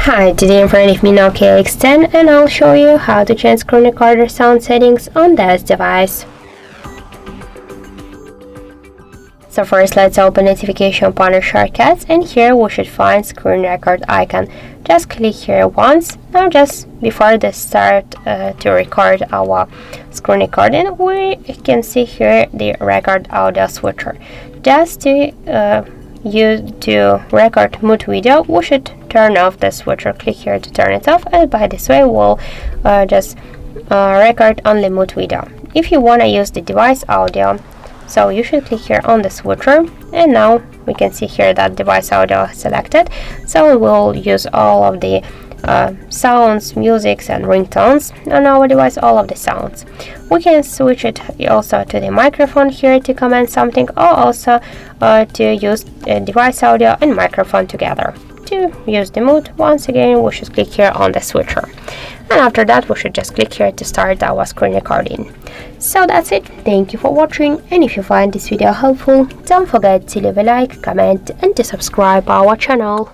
Hi, today in front of me Nokia X10 and I'll show you how to change screen recorder sound settings on this device. So first let's open notification panel shortcuts, and here we should find screen record icon. Just click here once. Now just before the start to record our screen recording, we can see here the record audio switcher. Just to record mute video, we should turn off the switcher. Click here to turn it off, and by this way we'll just record only mute video. If you want to use the device audio, so you should click here on the switcher, and now we can see here that device audio selected. So we will use all of the sounds, musics and ringtones on our device, all of the sounds. We can switch it also to the microphone here to comment something, or also to use device audio and microphone together. To use the mute, once again we should click here on the switcher, and after that we should just click here to start our screen recording. So that's it. Thank you for watching, and if you find this video helpful, don't forget to leave a like, comment and to subscribe our channel.